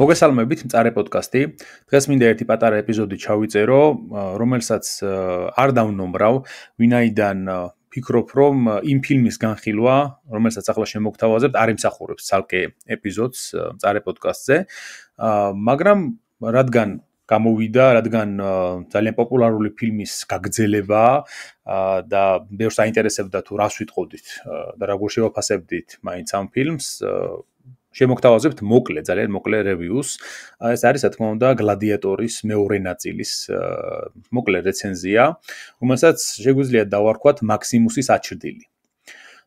მოგესალმებით, მწარე პოდკასტი. დღეს მინდა ერთი პატარა ეპიზოდი ჩავიწერო, რომელსაც არ დავნომრავ, ვინაიდან ფიქრობ, რომ იმ ფილმის განხილვა, რომელსაც ახლა შემოგთავაზებთ, არ ემსახურებს ცალკე ეპიზოდს მწარე პოდკასტზე, მაგრამ რადგან გამოვიდა, რადგან ძალიან პოპულარული ფილმის გაგრძელება და ბევრს აინტერესებდა თუ რას ვიტყოდით და როგორ შევაფასებდით მაინც ამ ფილმს, შემოგთავაზებთ მოკლე, ძალიან მოკლე რევიუს. ეს არის, რა თქმა უნდა, გლადიატორის მეორე ნაწილის მოკლე რეცენზია, რომელსაც შეგვიძლია დავარქვათ მაქსიმუსის აჩრდილი.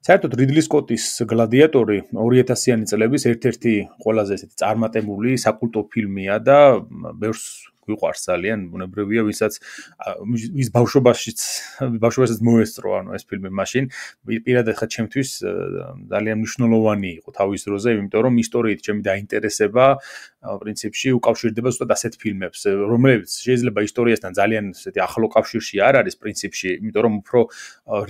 საერთოდ რიდლი სკოტის გლადიატორი 2000-იანი წლების ერთ-ერთი ყველაზე ესეთი წარმატებული საკულტო ფილმია და ბევრს გვიყვარს ძალიან, ბუნებრივია, ვის ბავშვობაშიც მოესწრო, ეს ფილმი მაშინ პირადად ხა ჩემთვის ძალიან მნიშვნელოვანი იყო თავის დროზე, იმიტომ რომ ისტორიით ჩემი დაინტერესება პრინციპში უკავშირდება ზუსტად ასეთ ფილმებს, რომლებიც შეიძლება ისტორიასთან ძალიან ესეთი ახლო კავშირში არ არის პრინციპში, იმიტომ რომ უფრო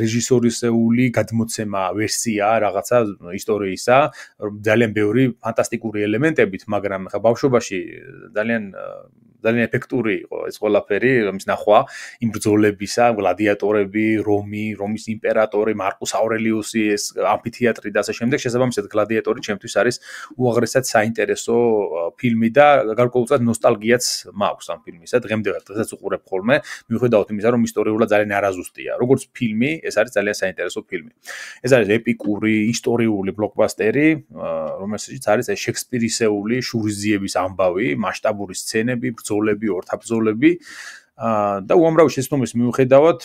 რეჟისორისეული გადმოცემა ვერსია რაღაცა ისტორიისა, ძალიან ბევრი ფანტასტიკური ელემენტებით, მაგრამ ხა ბავშვობაში ძალიან ეფექტური იყო ეს ყველაფერი, რომის ნახვა იმ ბრძოლებისა, გლადიატორები, რომის იმპერატორი, მარკუს ავრელიუსი, ეს ამფითეატრი და ასე შემდეგ, შესაბამისად გლადიატორი ჩემთვის არის უაღრესად საინტერესო ფილმი და გარკვეულწილად ნოსტალგიაც მაქვს ამ ფილმისა. დღესაც უყურებ ხოლმე, მიუხედავად იმისა, რომ ისტორიულად ძალიან არაზუსტია. როგორც ფილმი, ეს არის ძალიან საინტერესო ფილმი. ეს არის ეპიკური, ისტორიული ბლოკბასტერი, რომელშიც არის შექსპირისეული შურისძიების ამბავი, მასშტაბური სცენები, ბრძოლები, ორთაბრძოლები და უამრავი შეცდომის მიუხედავად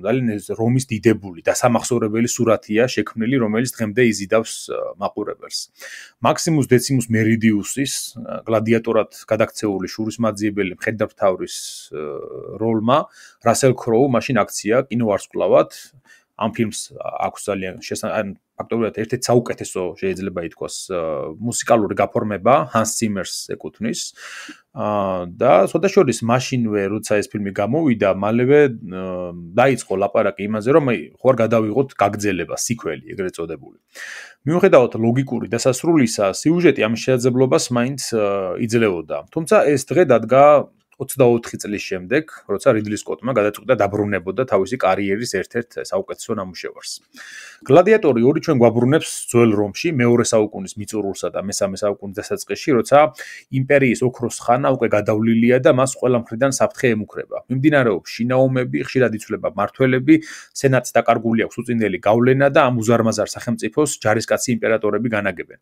ძალიან რომის დიდებული და სამახსოვრებელი სურათია შექმნილი, რომელიც დღემდე იზიდავს მაყურებელს. მაქსიმუს დეციმუს მერიდიუსის გლადიატორად გადაქცეული შურისმაძიებელი მხედართმთავრის როლმა რასელ ქროუ მაშინ აქცია კინოვარსკვლავად. ამ ფილმს აქვს ძალიან ფაქტობრივად ერთ-ერთი საუკეთესო შეიძლება ითქვას მუსიკალური გაფორმება ჰანს ციმერს ეკუთვნის და სხვადასხვა მაშინვე როცა ეს ფილმი გამოვიდა, მალევე დაიწყო ლაპარაკი იმაზე, რომ ხო არ გადავიღოთ გაგრძელება, სიკველი ეგრეთ წოდებული. მიუხედავად ლოგიკური დასასრულისა, სიუჟეტი ამ შესაძლებლობას მაინც იძლეოდა. თუმცა ეს დღე დადგა 24 წლის შემდეგ, როცა რიდლი სკოტმა გადაწყვიტა დაბრუნებოდა თავისი კარიერის ერთ-ერთ საუკეთესო ნამუშევარს. გლადიატორი 2 ჩვენ გვაბრუნებს ძველ რომში, მეორე საუკუნის მიწურულსა და მესამე საუკუნის დასაწყისში, როცა იმპერიის ოქროს ხანა უკვე გადავლილია და მას ყველა მხრიდან საფრთხე ემუქრება. მიმდინარეობს შინაომები, ხშირად იცვლება მმართველები, სენატს დაკარგული აქვს უწინდელი გავლენა და ამ უზარმაზარ სახელმწიფოს ჯარისკაცი იმპერატორები განაგებენ.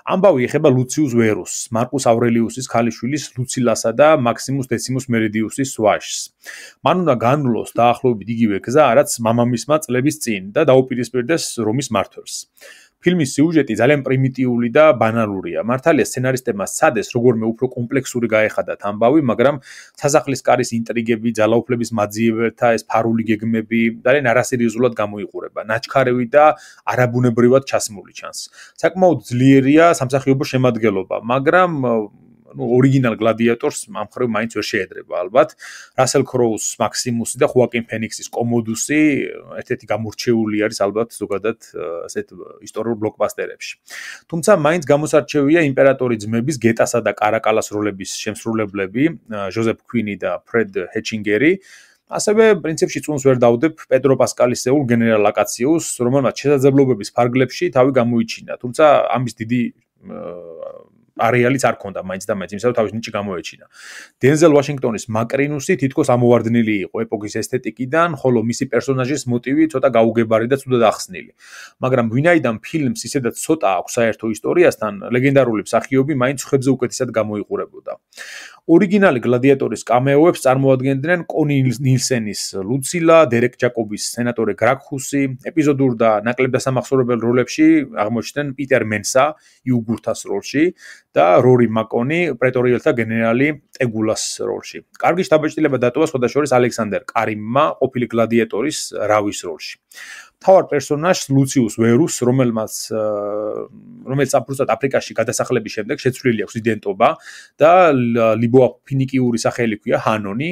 ამბავი ეხება ლუციუს ვერუსს, მარკუს ავრელიუსის ქალიშვილის ლუცილასა და მაქსიმუს დეციმუს მერიდიუსის ვაჟს. მან უნდა განვლოს დაახლოებით იგივე გზა, რაც მამამისმა წლების წინ და დაუპირისპირდეს რომის მმართველს. ფილმის სიუჟეტი ძალიან პრიმიტიული და ბანალურია. მართალია სცენარისტებმა სცადეს როგორმე უფრო კომპლექსური გაეხადათ ამბავი, მაგრამ სასახლის კარის ინტრიგები, ძალაუფლების მაძიებელთა ეს ფარული გეგმები ძალიან არასერიოზულად გამოიყურება. ნაჩქარევი და არაბუნებრივად ჩასმული ჩანს. საკმაოდ ძლიერია სამსახიობო შემადგენლობა, მაგრამ ორიგინალ გლადიატორს ამ მხრივ მაინც ვერ შეედრება ალბათ. რასელ ქროუს მაქსიმუსი და ხუაკინ ფენიქსის კომოდუსი ერთ-ერთი გამორჩეული არის ალბათ ზოგადად ასეთ ისტორიულ ბლოკბასტერებში. თუმცა მაინც გამოსარჩევია იმპერატორის ძმების გეტასა და კარაკალას როლების შემსრულებლები, ჟოზეფ ქვინი და ფრედ ჰეჩინგერი. ასევე პრინციპში წუნს ვერ დავდებ პედრო პასკალის ეულ გენერალ აკაციუსს, რომელმაც შესაძლებლობების ფარგლებში თავი გამოიჩინა. თუმცა ამის დიდი არეალიც არ ქონდა მაინც და მაინც, იმისათვის თავის ნიჭი გამოეჩინა. დენზელ ვაშინგტონის მაკრინუსი თითქოს ამოვარდნილი იყო ეპოქის ესთეტიკიდან, ხოლო მისი პერსონაჟის მოტივი ცოტა გაუგებარი და ცუდად ახსნილი. მაგრამ ვინაიდან ფილმს ისედაც ცოტა აქვს საერთო ისტორიასთან, ლეგენდარული მსახიობი მაინც ხებზე უკეთესად გამოიყურებოდა. ორიგინალი გლადიატორის კამეოებს წარმოადგენდნენ კონი ნილსენის ლუცილა, დერეკ ჯაკობის სენატორი გრაკჰუსი, ეპიზოდურ და ნაკლებ დასამახსოვრებელ როლებში აღმოჩნდნენ პიტერ მენსა იუგურთას როლში და რორი მაკონი პრეტორიელთა გენერალი ტეგულას როლში. კარგი შთაბეჭდილება დატოვა სხვადასხვა ალექსანდერ კარიმმა ყოფილი გლადიატორის რავის როლში. მთავარ პერსონაჟს ლუციუს ვერუსს, რომელიც აფრიკაში გადასახლების შემდეგ შეცვლილი აქვს იდენტობა და ლიბოა ფინიკიური სახელი ჰქვია ჰანონი,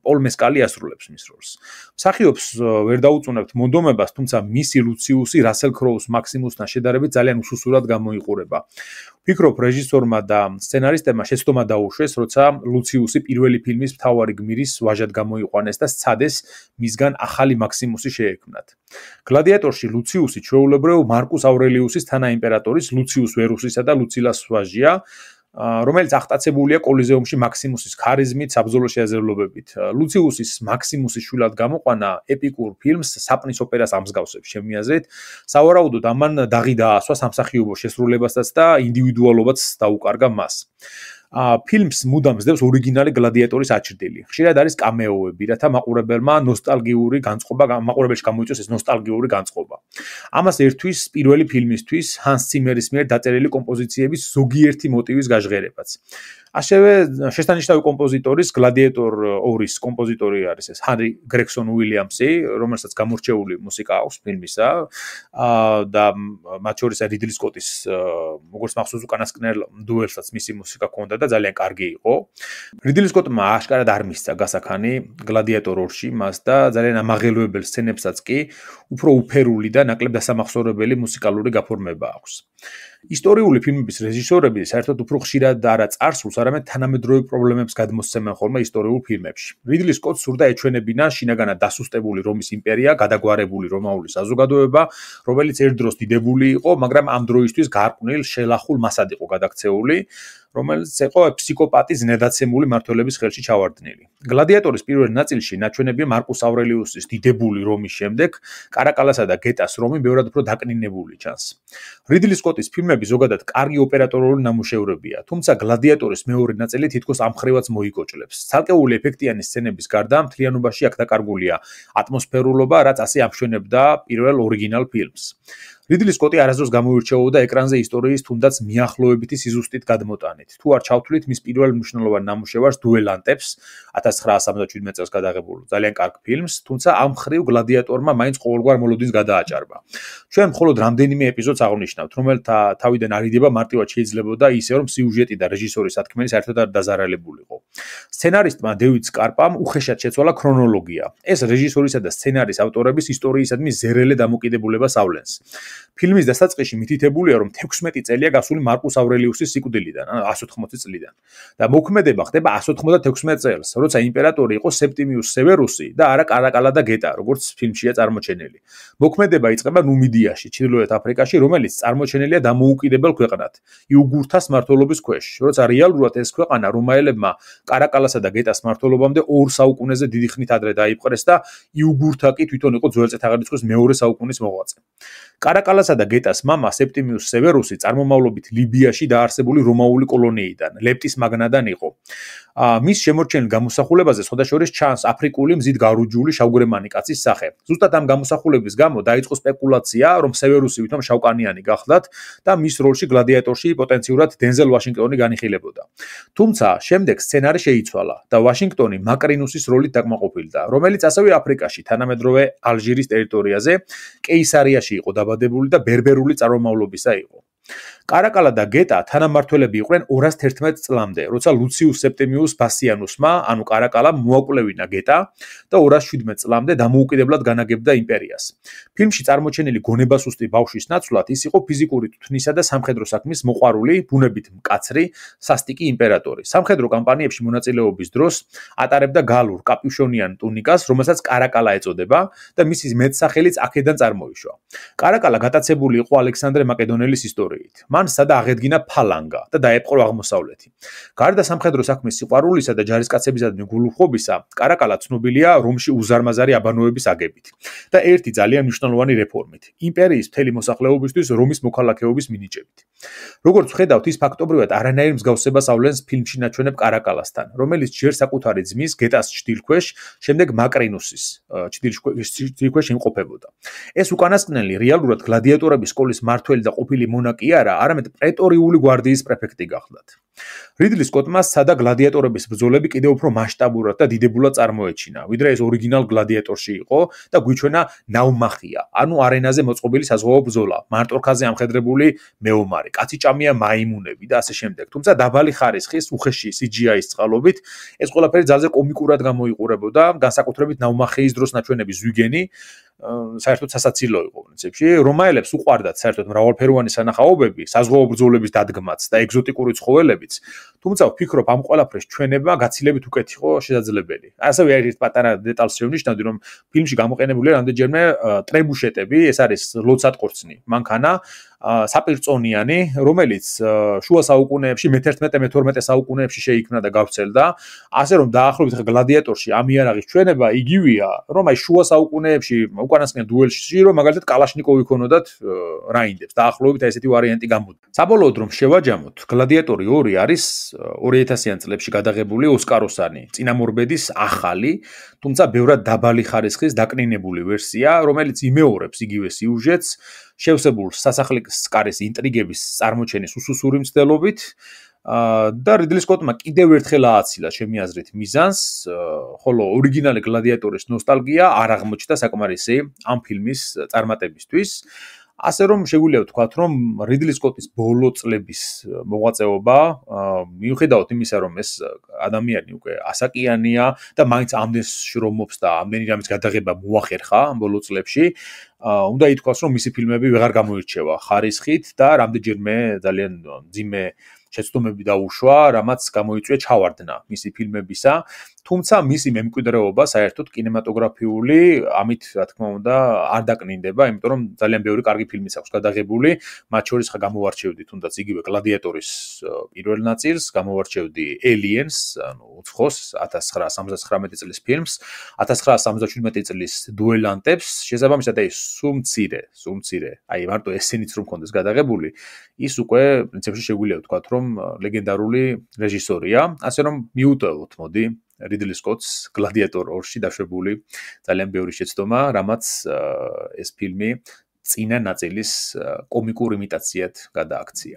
პოლ მესკალი ასრულებს მის როლს. მსახიობს ვერ დაუწუნებთ მონდომებას, თუმცა მისი ლუციუსი რასელ ქროუს მაქსიმუსთან შედარებით ძალიან უსუსურად გამოიყურება. ფიქრობ რეჟისორმა და სცენარისტებმა შეცდომა დაუშვეს, როცა ლუციუსი პირველი ფილმის მთავარი გმირის ვაჟად გამოიყვანეს და სცადეს მისგან ახალი მაქსიმუსი შეექმნათ. გლადიატორში ლუციუსი ჩვეულებრივ მარკუს ავრელიუსის თანაიმპერატორის ლუციუს ვერუსისა და ლუცილას ვაჟია, რომელიც აღტაცებულია კოლიზეუმში მაქსიმუსის ქარიზმით, საბრძოლო შეაძლებლობებით. ლუციუსის მაქსიმუსის შვილად გამოყვანა ეპიკურ ფილმს საპნის ოპერას ამსგავსებს ჩემი აზრით. სავარაუდოდ ამან დაღი დაასვა სამსახიობო შესრულებასაც და ინდივიდუალობაც დაუკარგა მას. ფილმს მუდამ ზდევს ორიგინალი გლადიატორის აჩრდილი. ხშირად არის კამეოები, რათა მაყურებელმა ნოსტალგიური განწყობა, მაყურებელში გამოიწვიოს ეს ნოსტალგიური განწყობა. ამას ერთვის პირველი ფილმისთვის ჰანს ციმერის მიერ დაწერილი კომპოზიციების ზოგიერთი მოტივის გაჟღერებაც. ასევე შესანიშნავი კომპოზიტორის გლადიატორ 2-ის კომპოზიტორი არის ეს ჰენრი გრეგსონ უილიამსი, რომელსაც გამორჩეული მუსიკა აქვს ფილმისა და მათ შორის რიდლი სკოტის როგორც მახსოვს უკანასკნელ დუელსაც მისი მუსიკა ჰქონდა და ძალიან კარგი იყო. რიდლი სკოტმა აშკარად არ მისცა გასახანი გლადიატორ 2-ში მას და ძალიან ამაღელვებელ სცენებსაც კი უფრო უფერული და ნაკლებ დასამახსოვრებელი მუსიკალური გაფორმება აქვს. ისტორიული ფილმების რეჟისორები საერთოდ უფრო ხშირად არა წარსულს, არამედ თანამედროვე პრობლემებს გადმოსცემენ ხოლმე ისტორიულ ფილმებში. რიდლი სკოტს სურდა ეჩვენებინა შინაგანად დასუსტებული რომის იმპერია, გადაგვარებული რომაული საზოგადოება, რომელიც ერთდროს დიდებული იყო, მაგრამ ამ დროისთვის გარყვნილ შელახულ მასად იყო გადაქცეული, რომელიც იყო ფსიქოპატის ნედაცემული მმართველების ხელში ჩავარდნილი. გლადიატორის პირველ ნაწილში ნაჩვენებია მარკუს ავრელიუსის დიდებული რომის შემდეგ კარაკალასა და გეტას რომი ბევრად უფრო დაკნინებული ჩანს. რიდლი სკოტის ფილმები ზოგადად კარგი ოპერატორული ნამუშევრებია, თუმცა გლადიატორის მეორე ნაწილი თითქოს ამ მხრივაც მოიგოჭლებს. ცალკეული ეფექტიანი სცენების გარდა მთლიანობაში აქ დაკარგულია ატმოსფერულობა, რაც ასე ამშვენებდა პირველ ორიგინალ ფილმს. რიდლი სკოტი არასდროს გამოირჩეოდა ეკრანზე ისტორიის თუნდაც მიახლოებითი სიზუსტით გადმოტანით. თუ არ ჩავთვლით მის პირველ მნიშვნელოვან ნამუშევარს დუელანტებს 1977 წელს გადაღებულ ძალიან კარგ ფილმს, თუმცა ამ მხრივ გლადიატორმა მაინც ყოველგვარ მოლოდინს გადააჭარბა. ჩვენ მხოლოდ რამდენიმე ეპიზოდს აღნიშნავთ, რომელთა თავიდან არიდება მარტივად შეიძლებოდა ისე რომ სიუჟეტი და რეჟისორის სათქმელი საერთოდ არ დაზარალებულიყო. სცენარისტმა დევიდ სკარპამ უხეშად შეცვალა ქრონოლოგია. ეს რეჟისორისა და სცენარის ავტორების ისტორიისადმი ზერელე დამოკიდებულებას ავლენს. ფილმის დასაწყისში მითითებულია, რომ 16 წელია გასული მარკუს ავრელიუსის სიკვდილიდან, 180 წლიდან. და მოქმედება ხდება 196 წელს, როცა იმპერატორი იყო სეპტიმიუს სევერუსი და არა კარაკალა და გეტა, როგორც ფილმშია წარმოჩენილი. მოქმედება იწყება ნუმიდიაში, ჩრდილოეთ აფრიკაში, რომელიც წარმოჩენილია დამოუკიდებელ ქვეყნად, იუგურთას მმართველობის ქვეშ, როცა რეალურად ეს ქვეყანა რომაელებმა კარაკალასა და გეტას მმართველობამდე 2 საუკუნეზე დიდი ხნით ადრე დაიპყრეს და იუგურთა კი თვითონ იყო ძველ წელთაღრიცხვის მეორე საუკუნის მოღვაწე. კარაკალასა და გეტას მამა სეპტიმიუს სევერუსი წარმომავლობით ლიბიაში დაარსებული რომაული კოლონიიდან, ლეპტის მაგნადან იყო. მის შემორჩენილ გამოსახულებაზე სხვადასხვა ჩანს აფრიკული მზით გარუჯული შავგვრემანი კაცის სახე. ზუსტად ამ გამოსახულების გამო დაიწყო სპეკულაცია, რომ სევერუსი ვითომ შავკანიანი გახლდათ და მის როლში გლადიატორში პოტენციურად დენზელ ვაშინგტონი განიხილებოდა. თუმცა შემდეგ სცენარი შეიცვალა და ვაშინგტონი მაკრინუსის როლით დაკმაყოფილდა, რომელიც ასევე აფრიკაში, თანამედროვე ალჟირის ტერიტორიაზე, კეისარიაში იყო დაბადებული და ბერბერული წარმომავლობისა იყო. კარაკალა და გეტა თანამმართველები იყვნენ 211 წლამდე, როცა ლუციუს სეპტიმიუს ბასიანუსმა, ანუ კარაკალამ მოაკვლევინა გეტა და 217 წლამდე დამოუკიდებლად განაგებდა იმპერიას. ფილმში წარმოჩენილი გონებასუსტი ბავშვის ნაცვლად ის იყო ფიზიკური თვნისა და სამხედრო საქმის მოყვარული, ბუნებით მკაცრი, სასტიკი იმპერატორი. სამხედრო კამპანიებში მონაწილეობის დროს ატარებდა გალურ კაპიუშონიან ტუნიკას, რომელსაც კარაკალა ეწოდება და მისი მეტსახელიც აქედან წარმოიშვა. კარაკალა გატაცებული იყო ალექსანდრე მაკედონელის ისტორიით. მან სადა აღედგინა ფალანგა და დაეპყრო აღმოსავლეთი. გარდა სამხედრო საქმის სიყვარულისა და ჯარისკაცებისადმი გულუხობისა, კარაკალა ცნობილია რომში უზარმაზარი აბანოების აგებით და ერთი ძალიან მნიშვნელოვანი რეფორმით, იმპერიის მთელი მოსახლეობისთვის რომის მოქალაქეობის მინიჭებით. როგორც ვხედავთ, ის ფაქტობრივად არანაირ მსგავსებას ავლენს ფილმში ნაჩვენებ კარაკალასთან, რომელიც ჯერ საკუთარი ძმის გეტას ჭდილქვეშ, შემდეგ მაკრინუსის ჭდილქვეშ იმყოფებოდა. ეს უკანასკნელი რეალურად გლადიატორების სკოლის მმართველი და ყოფილი მონაკი არა, არამედ პრეტორიული გვარდიის პრეფექტი გახლდათ. რიდლი სკოტმა სადა გლადიატორების ბრძოლები კიდევ უფრო მასშტაბურად და დიდებულად წარმოეჩინა, ვიდრე ეს ორიგინალ გლადიატორში იყო და გვიჩვენა ნაუმახია, ანუ არენაზე მოწყობილი საზღვაო ბრძოლა, მარტორქაზე ამხედრებული მეომარი, კაციჭამია მაიმუნები და ასე შემდეგ. თუმცა დაბალი ხარისხის უხეში CGI-ის წყალობით ეს ყველაფერი ძალზე კომიკურად გამოიყურებოდა, განსაკუთრებით ნაუმახიის დროს ნაჩვენები ზვიგენი საერთოდ სასაცილო იყო პრინციპში. რომაელებს უყვარდათ საერთოდ მრავალფეროვანი სანახაობები, საზღვაო ბრძოლების დადგმაც და ეგზოტიკური ცხოველებიც. თუმცა ვფიქრობ, ამ ყველაფრის ჩვენება გაცილებით უკეთ იყო შესაძლებელი. ასევე ერთ პატარა დეტალს შევნიშნავდი, რომ ფილმში გამოყენებულია რამდენჯერმე ტრებუშეტები, ეს არის ლოცატყორცნი, მანქანა საპირწონიანი, რომელიც შუა საუკუნეებში, მე-11-მე-12 საუკუნეებში შეიქმნა და გავრცელდა, ასე რომ დაახლოებით გლადიატორში ამ იარაღის ჩვენება იგივეა, რომ აი შუა საუკუნეებში უკანასკნელ დუელში რომ მაგალითად კალაშნიკოვი ქონოდათ რაინდებს, დაახლოებით ესეთი ვარიანტი გამოდოდა. საბოლოოდ რომ შევაჯამოთ, გლადიატორი 2 არის 2000-იან წლებში გადაღებული ოსკაროსანი წინამორბედის ახალი, თუმცა ბევრად დაბალი ხარისხის დაკნინებული ვერსია, რომელიც იმეორებს იგივე სიუჟეტს, შევსებულ სასახლის კარის ინტრიგების წარმოჩენის უსუსური მცდელობით და რიდლი სკოტმა კიდევ ერთხელ ააცილა ჩემი აზრით მიზანს, ხოლო ორიგინალი გლადიატორის ნოსტალგია არ აღმოჩნდა საკმარისი ამ ფილმის წარმატებისთვის. ასე რომ შეგვიძლია ვთქვათ, რომ რიდლი სკოტის ბოლო წლების მოღვაწეობა, მიუხედავად იმისა, რომ ეს ადამიანი უკვე ასაკიანია და მაინც ამდენს შრომობს და ამდენი რამის გადაღება მოახერხა ამ ბოლო წლებში, უნდა ითქვას, რომ მისი ფილმები ვეღარ გამოირჩევა ხარისხით და რამდენჯერმე ძალიან მძიმე შეცდომები დაუშვა, რამაც გამოიწვია ჩავარდნა მისი ფილმებისა. თუმცა მისი მემკვიდრეობა საერთოდ კინემატოგრაფიული ამით რა თქმა უნდა არ დაკნინდება, იმიტომ რომ ძალიან ბევრი კარგი ფილმიც აქვს გადაღებული, მათ შორის გამოვარჩევდი თუნდაც იგივე გლადიატორის პირველ ნაწილს, გამოვარჩევდი Aliens, ანუ უცხოს 1979 წლის ფილმს, 1977 წლის დუელანტებს, შესაბამისად აი სულ მცირე, აი მარტო ესენიც რომ კონდეს გადაღებული, ის უკვე პრინციპში შეგვიძლია ვთქვათ, რომ ლეგენდარული რეჟისორია, ასე რომ მიუტოვოთ, მოდი რიდლი სკოტს გლადიატორ 2-ში დაშვებული ძალიან ბევრი შეცდომა, რამაც ეს ფილმი წინა ნაწილის კომიკურ იმიტაციად გადააქცია.